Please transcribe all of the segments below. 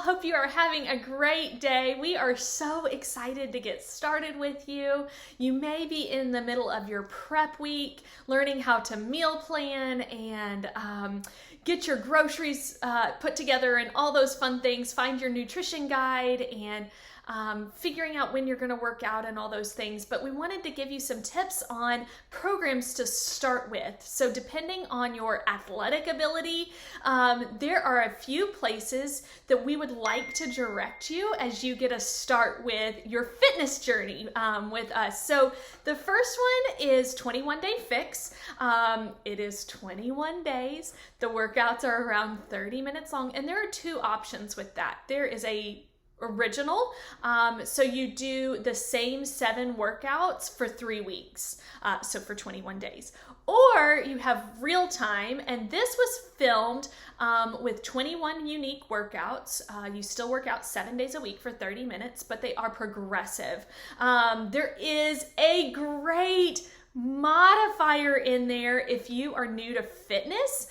Hope you are having a great day. We are so excited to get started with you. You may be in the middle of your prep week, learning how to meal plan and get your groceries put together and all those fun things, find your nutrition guide and figuring out when you're going to work out and all those things. But we wanted to give you some tips on programs to start with. So depending on your athletic ability, there are a few places that we would like to direct you as you get a start with your fitness journey with us. So the first one is 21 Day Fix. It is 21 days. The workouts are around 30 minutes long, and there are two options with that. There is a original, so you do the same 7 workouts for 3 weeks, so for 21 days, or you have real time, and this was filmed with 21 unique workouts. You still work out 7 days a week for 30 minutes, but they are progressive. There is a great modifier in there if you are new to fitness.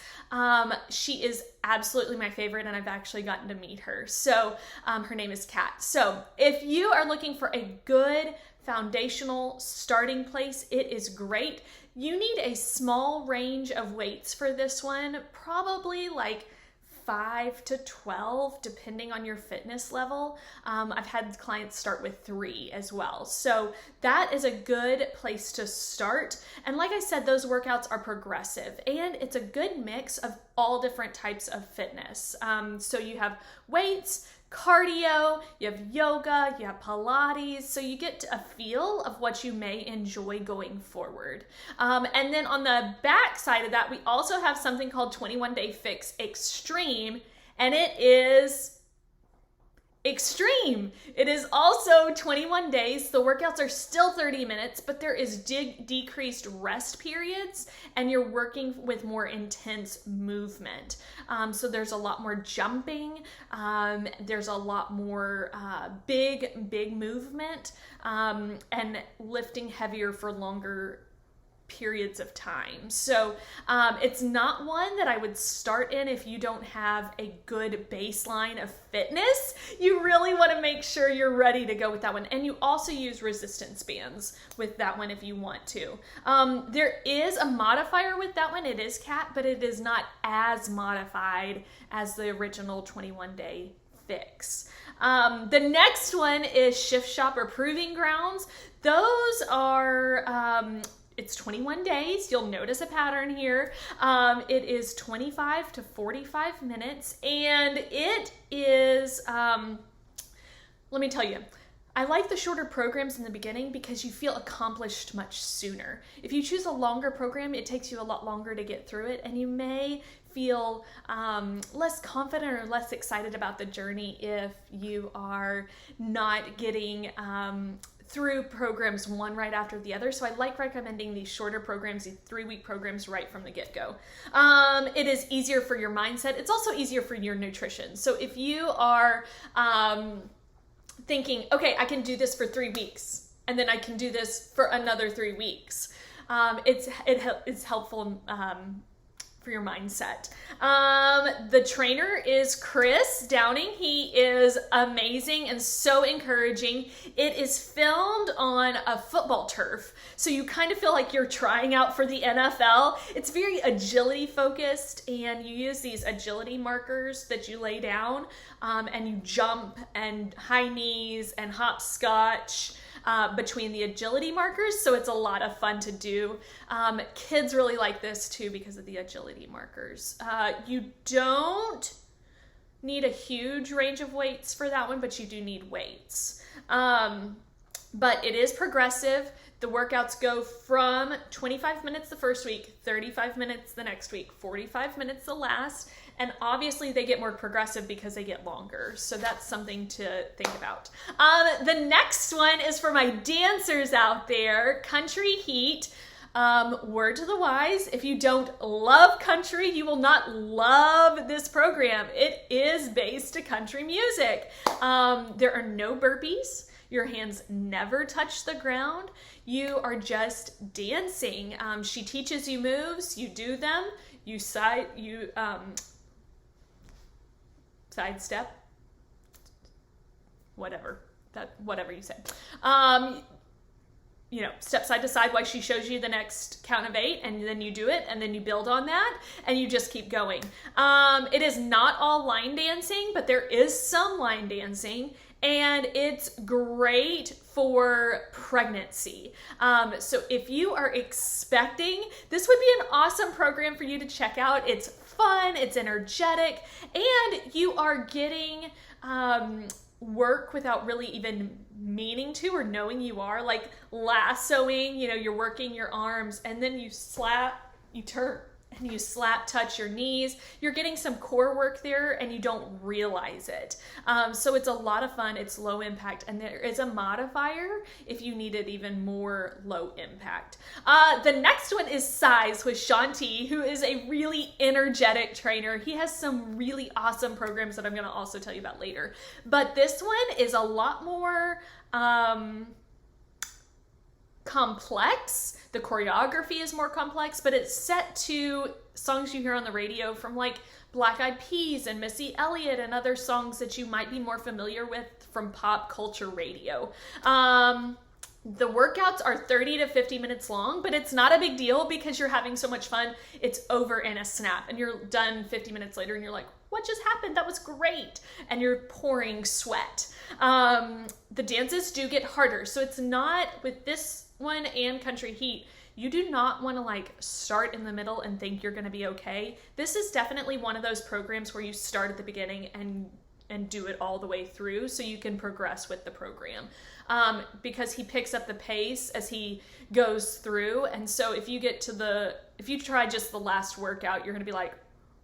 She is absolutely my favorite, and I've actually gotten to meet her. So her name is Kat. So if you are looking for a good foundational starting place, it is great. You need a small range of weights for this one, probably like 5 to 12, depending on your fitness level. I've had clients start with 3 as well. So that is a good place to start. And like I said, those workouts are progressive, and it's a good mix of all different types of fitness. So you have weights, cardio, you have yoga, you have Pilates, so you get a feel of what you may enjoy going forward. And then on the back side of that, we also have something called 21 Day Fix Extreme, and it is extreme. It is also 21 days. The workouts are still 30 minutes, but there is decreased rest periods, and you're working with more intense movement. So there's a lot more jumping. There's a lot more big movement, and lifting heavier for longer periods of time. So it's not one that I would start in if you don't have a good baseline of fitness. You really want to make sure you're ready to go with that one. And you also use resistance bands with that one if you want to. There is a modifier with that one. It is Cat, but it is not as modified as the original 21 Day Fix. The next one is Shift Shop or Proving Grounds. Those are it's 21 days. You'll notice a pattern here. It is 25 to 45 minutes, and it is, let me tell you, I like the shorter programs in the beginning because you feel accomplished much sooner. If you choose a longer program, it takes you a lot longer to get through it, and you may feel less confident or less excited about the journey if you are not getting through programs one right after the other. So I like recommending these shorter programs, these 3-week programs right from the get-go. It is easier for your mindset. It's also easier for your nutrition. So if you are thinking, okay, I can do this for 3 weeks, and then I can do this for another 3 weeks, it's helpful for your mindset. The trainer is Chris Downing. He is amazing and so encouraging. It is filmed on a football turf, so you kind of feel like you're trying out for the NFL. It's very agility focused, and you use these agility markers that you lay down, and you jump and high knees and hopscotch between the agility markers, so it's a lot of fun to do. Kids really like this too because of the agility markers. You don't need a huge range of weights for that one, but you do need weights. But it is progressive. The workouts go from 25 minutes the first week, 35 minutes the next week, 45 minutes the last, and obviously they get more progressive because they get longer. So that's something to think about. The next one is for my dancers out there, Country Heat. Word to the wise, if you don't love country, you will not love this program. It is based to country music. There are no burpees. Your hands never touch the ground. You are just dancing. She teaches you moves, you do them, you sidestep, whatever you said. Step side to side while she shows you the next count of 8, and then you do it, and then you build on that, and you just keep going. It is not all line dancing, but there is some line dancing, and it's great for pregnancy. So if you are expecting, this would be an awesome program for you to check out. It's fun, it's energetic, and you are getting work without really even meaning to or knowing you are, like lassoing, you're working your arms, and then you turn and you touch your knees. You're getting some core work there and you don't realize it. So it's a lot of fun. It's low impact, and there is a modifier if you need it even more low impact. The next one is Size with Sean T, who is a really energetic trainer. He has some really awesome programs that I'm going to also tell you about later. But this one is a lot more complex. The choreography is more complex, but it's set to songs you hear on the radio from like Black Eyed Peas and Missy Elliott and other songs that you might be more familiar with from pop culture radio. The workouts are 30 to 50 minutes long, but it's not a big deal because you're having so much fun. It's over in a snap, and you're done 50 minutes later and you're like, what just happened? That was great. And you're pouring sweat. The dances do get harder. So it's not, with this one and Country Heat, you do not want to like start in the middle and think you're going to be okay. This is definitely one of those programs where you start at the beginning and do it all the way through so you can progress with the program. Because he picks up the pace as he goes through. And so if you try just the last workout, you're going to be like,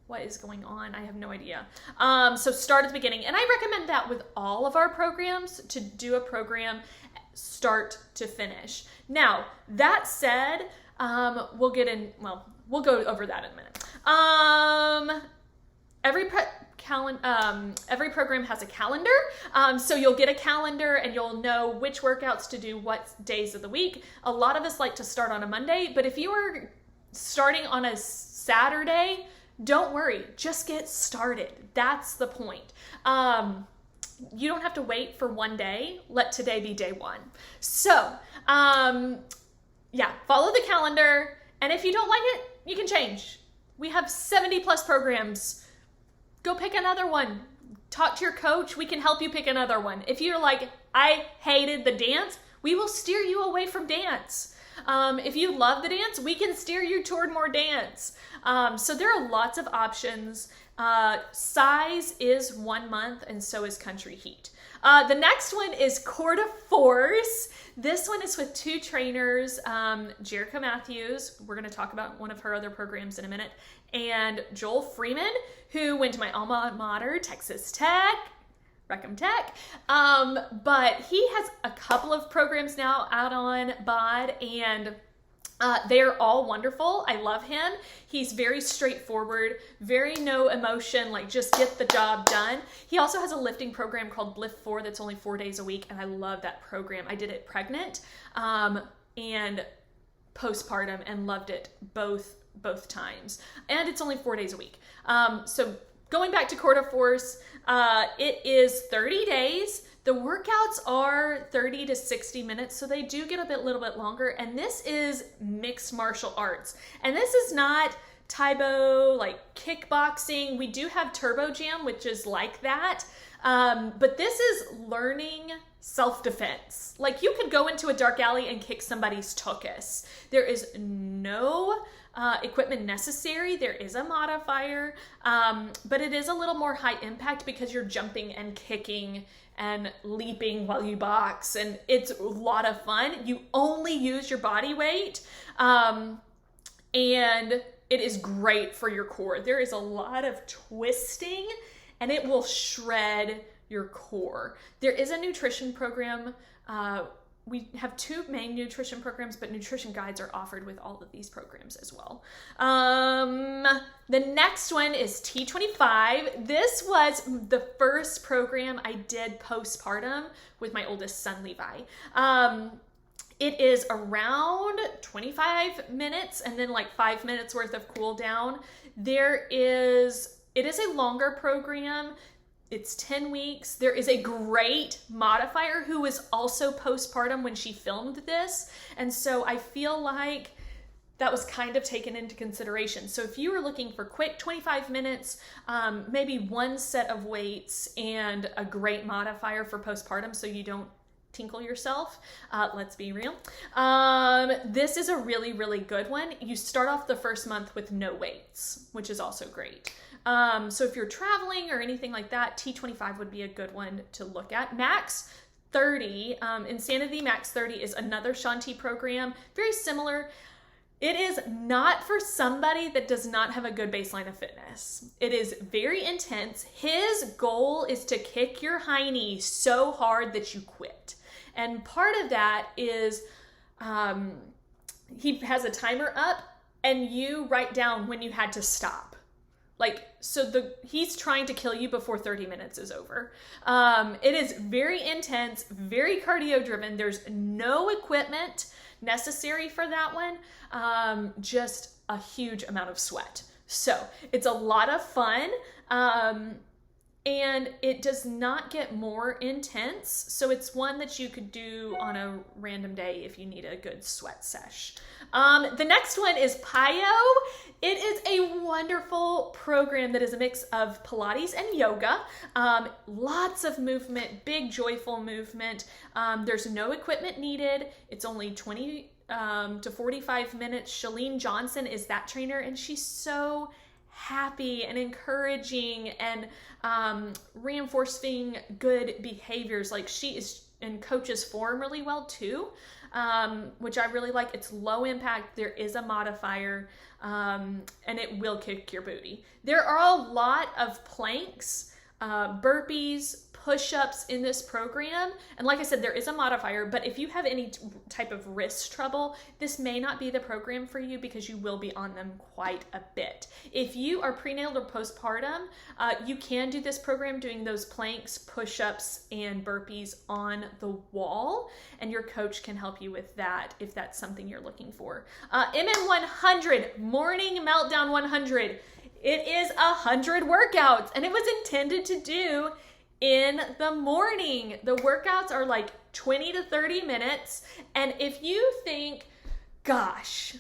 what is going on? I have no idea. So start at the beginning. And I recommend that with all of our programs, to do a program start to finish. Now, that said, we'll go over that in a minute. Every program has a calendar, so you'll get a calendar and you'll know which workouts to do what days of the week. A lot of us like to start on a Monday, but if you are starting on a Saturday, don't worry, just get started. That's the point. You don't have to wait for one day. Let today be day one. So, follow the calendar, and if you don't like it, you can change. We have 70 plus programs. Go pick another one. Talk to your coach. We can help you pick another one. If you're like, I hated the dance, we will steer you away from dance. If you love the dance, we can steer you toward more dance. So there are lots of options. Size is 1 month, and so is Country Heat. The next one is Core to Force. This one is with 2 trainers, Jerica Matthews. We're going to talk about one of her other programs in a minute, and Joel Freeman, who went to my alma mater, Texas Tech. Recom Tech. But he has a couple of programs now out on BOD, and they're all wonderful. I love him. He's very straightforward, very no emotion, like just get the job done. He also has a lifting program called Lift 4 that's only 4 days a week, and I love that program. I did it pregnant and postpartum and loved it both times. And it's only 4 days a week. So going back to Core to Force, it is 30 days. The workouts are 30 to 60 minutes, so they do get a little bit longer. And this is mixed martial arts. And this is not Taibo, like kickboxing. We do have Turbo Jam, which is like that. But this is learning self-defense. Like you could go into a dark alley and kick somebody's tuchus. There is no equipment necessary. There is a modifier, but it is a little more high impact because you're jumping and kicking and leaping while you box, and it's a lot of fun. You only use your body weight, and it is great for your core. There is a lot of twisting, and it will shred your core. There is a nutrition program. We have 2 main nutrition programs, but nutrition guides are offered with all of these programs as well. The next one is T25. This was the first program I did postpartum with my oldest son, Levi. It is around 25 minutes and then like 5 minutes worth of cool down. It is a longer program. It's 10 weeks. There is a great modifier who was also postpartum when she filmed this. And so I feel like that was kind of taken into consideration. So if you were looking for quick 25 minutes, maybe one set of weights and a great modifier for postpartum so you don't tinkle yourself, let's be real. This is a really, really good one. You start off the first month with no weights, which is also great. So if you're traveling or anything like that, T25 would be a good one to look at. Max 30, Insanity Max 30 is another Shanti program, very similar. It is not for somebody that does not have a good baseline of fitness. It is very intense. His goal is to kick your hiney so hard that you quit. And part of that is he has a timer up and you write down when you had to stop. He's trying to kill you before 30 minutes is over. It is very intense, very cardio driven. There's no equipment necessary for that one, just a huge amount of sweat. So it's a lot of fun, and it does not get more intense. So it's one that you could do on a random day if you need a good sweat sesh. The next one is PiYo. It is a wonderful program that is a mix of Pilates and yoga. Lots of movement, big joyful movement. There's no equipment needed. It's only 20 to 45 minutes. Shalene Johnson is that trainer, and she's so happy and encouraging and reinforcing good behaviors. Like, she is and coaches form really well too, which I really like. It's low impact. There is a modifier, and it will kick your booty. There are a lot of planks, burpees, push-ups in this program. And like I said, there is a modifier, but if you have any type of wrist trouble, this may not be the program for you because you will be on them quite a bit. If you are prenatal or postpartum, you can do this program doing those planks, push-ups, and burpees on the wall, and your coach can help you with that if that's something you're looking for. MM100, Morning Meltdown 100. It is 100 workouts, and it was intended to do in the morning. The workouts are like 20 to 30 minutes. And if you think, gosh,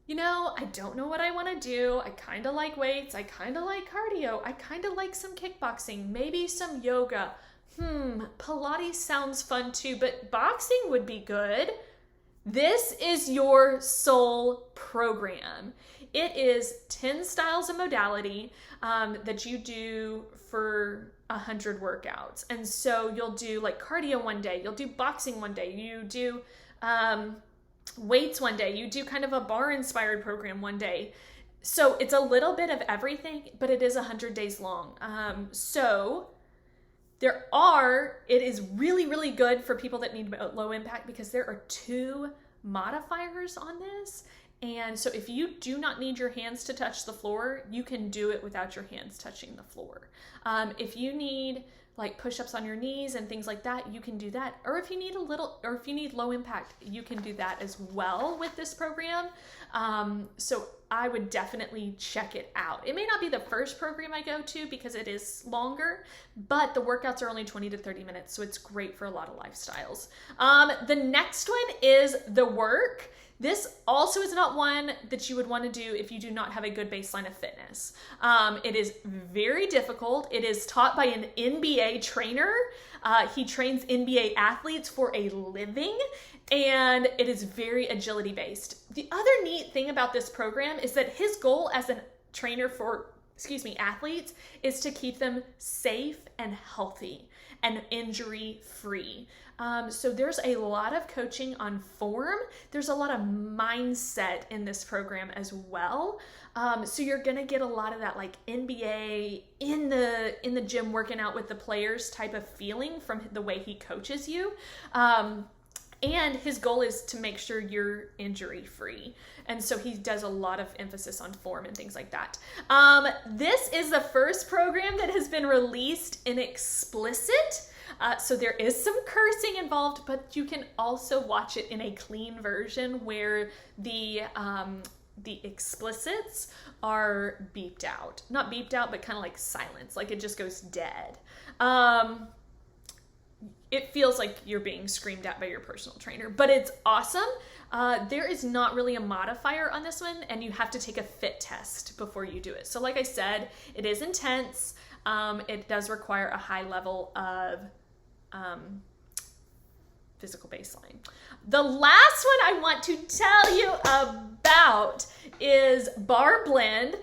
I don't know what I want to do. I kind of like weights. I kind of like cardio. I kind of like some kickboxing, maybe some yoga. Pilates sounds fun too, but boxing would be good. This is your soul program. It is 10 styles of modality that you do for 100 workouts. And so you'll do like cardio one day, you'll do boxing one day, you do weights one day, you do kind of a bar inspired program one day. So it's a little bit of everything, but it is 100 days long. So it is really, really good for people that need low impact because there are 2 modifiers on this. And so if you do not need your hands to touch the floor, you can do it without your hands touching the floor. If you need like push-ups on your knees and things like that, you can do that. Or if you need low impact, you can do that as well with this program. So I would definitely check it out. It may not be the first program I go to because it is longer, but the workouts are only 20 to 30 minutes. So it's great for a lot of lifestyles. The next one is The Work. This also is not one that you would want to do if you do not have a good baseline of fitness. It is very difficult. It is taught by an NBA trainer. He trains NBA athletes for a living, and it is very agility based. The other neat thing about this program is that his goal as a trainer for athletes is to keep them safe and healthy and injury free. So there's a lot of coaching on form. There's a lot of mindset in this program as well. So you're gonna get a lot of that like NBA in the gym working out with the players type of feeling from the way he coaches you. And his goal is to make sure you're injury free. And so he does a lot of emphasis on form and things like that. This is the first program that has been released in explicit. So there is some cursing involved, but you can also watch it in a clean version where the the explicits are beeped out. Not beeped out, but kind of like silence. Like it just goes dead. It feels like you're being screamed at by your personal trainer, but it's awesome. There is not really a modifier on this one, and you have to take a fit test before you do it. So like I said, it is intense. It does require a high level of physical baseline. The last one I want to tell you about is Bar Blend.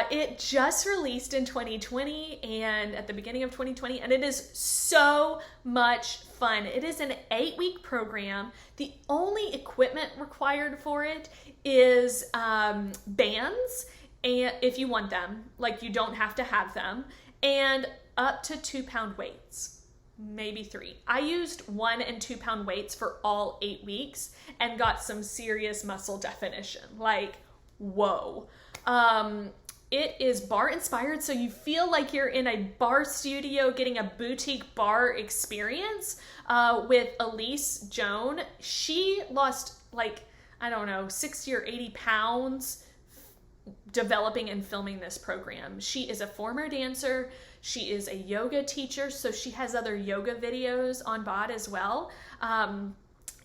It just released in 2020 and at the beginning of 2020, and it is so much fun. It is an 8-week program. The only equipment required for it is bands, and if you want them, like you don't have to have them, and up to 2-pound weights. Maybe 3. I used 1 and 2 pound weights for all 8 weeks and got some serious muscle definition. Like, whoa. It is bar inspired, so you feel like you're in a bar studio getting a boutique bar experience with Elise Joan. She lost like, I don't know, 60 or 80 pounds developing and filming this program. She is a former dancer. She is a yoga teacher, so she has other yoga videos on BOD as well.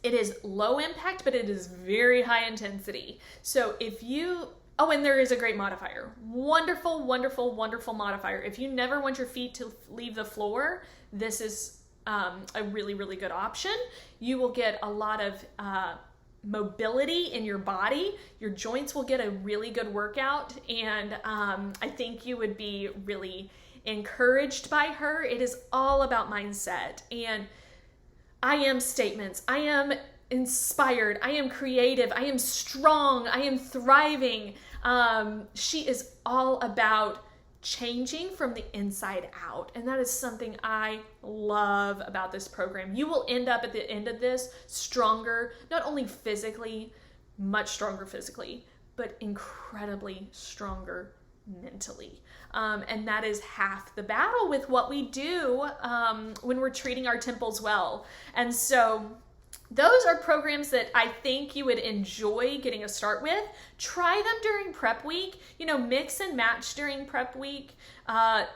It is low impact, but it is very high intensity. So if you, oh, and there is a great modifier. Wonderful, wonderful, wonderful modifier. If you never want your feet to leave the floor, this is a really, really good option. You will get a lot of mobility in your body. Your joints will get a really good workout, and I think you would be really encouraged by her. It is all about mindset, and I am statements. I am inspired. I am creative. I am strong. I am thriving. She is all about changing from the inside out, and that is something I love about this program. You will end up at the end of this stronger, not only physically, much stronger physically, but incredibly stronger mentally. And that is half the battle with what we do when we're treating our temples well. And so those are programs that I think you would enjoy getting a start with. Try them during prep week, mix and match during prep week. All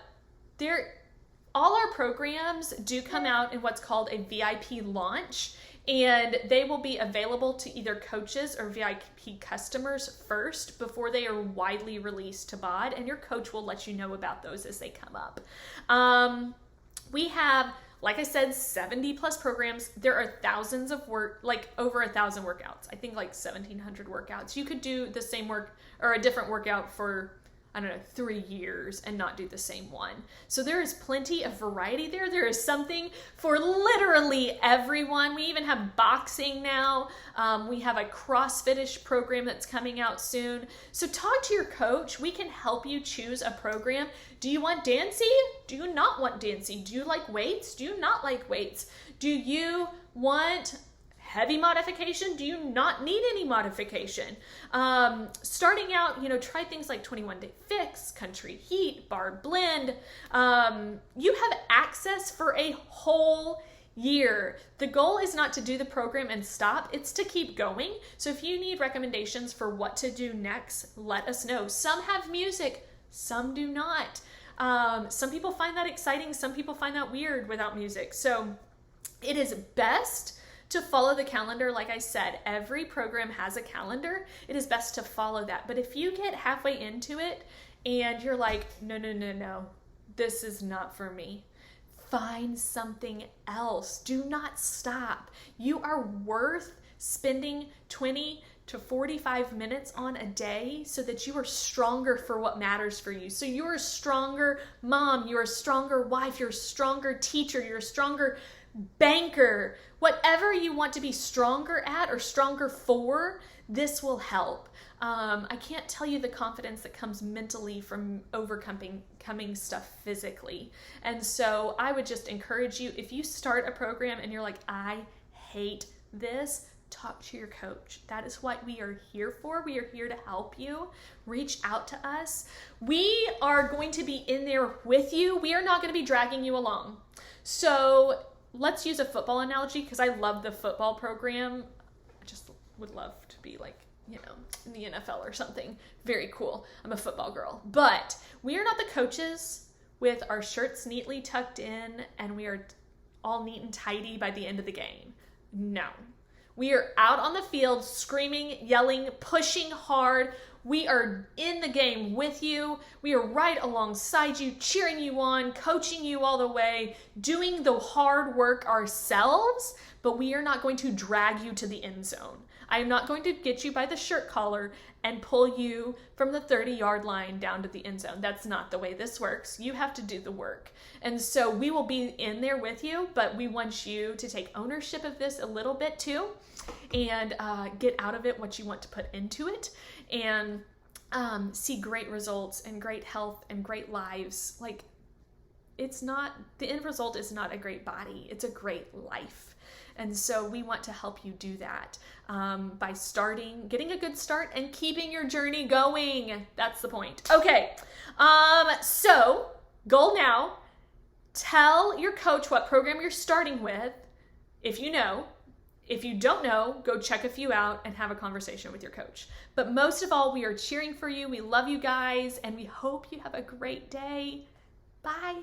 our programs do come out in what's called a VIP launch, and they will be available to either coaches or VIP customers first before they are widely released to BOD, and your coach will let you know about those as they come up. We have, like I said, 70 plus programs. There are thousands of over 1,000 workouts. I think like 1,700 workouts. You could do the same work or a different workout for, 3 years and not do the same one. So there is plenty of variety there. There is something for literally everyone. We even have boxing now. We have a CrossFit-ish program that's coming out soon. So talk to your coach. We can help you choose a program. Do you want dancing? Do you not want dancing? Do you like weights? Do you not like weights? Do you want heavy modification? Do you not need any modification? Starting out, try things like 21-day fix, country heat, bar blend. You have access for a whole year. The goal is not to do the program and stop, it's to keep going. So if you need recommendations for what to do next, let us know. Some have music, some do not. Some people find that exciting, some people find that weird without music. So it is best to follow the calendar. Like I said, every program has a calendar. It is best to follow that. But if you get halfway into it and you're like, no, this is not for me, find something else. Do not stop. You are worth spending 20 to 45 minutes on a day so that you are stronger for what matters for you. So you're a stronger mom, you're a stronger wife, you're a stronger teacher, you're a stronger banker. Whatever you want to be stronger at or stronger for, this will help. I can't tell you the confidence that comes mentally from overcoming stuff physically. And so I would just encourage you, if you start a program and you're like, I hate this, talk to your coach. That is what we are here for. We are here to help you. Reach out to us. We are going to be in there with you. We are not going to be dragging you along. So let's use a football analogy because I love the football program. I just would love to be like, in the NFL or something. Very cool. I'm a football girl. But we are not the coaches with our shirts neatly tucked in and we are all neat and tidy by the end of the game. No. We are out on the field screaming, yelling, pushing hard. We are in the game with you. We are right alongside you, cheering you on, coaching you all the way, doing the hard work ourselves, but we are not going to drag you to the end zone. I am not going to get you by the shirt collar and pull you from the 30-yard line down to the end zone. That's not the way this works. You have to do the work. And so we will be in there with you, but we want you to take ownership of this a little bit too and get out of it what you want to put into it and see great results and great health and great lives. Like, the end result is not a great body. It's a great life. And so we want to help you do that by getting a good start and keeping your journey going. That's the point. Okay, so goal now, tell your coach what program you're starting with if you know. If you don't know, go check a few out and have a conversation with your coach. But most of all, we are cheering for you. We love you guys, and we hope you have a great day. Bye.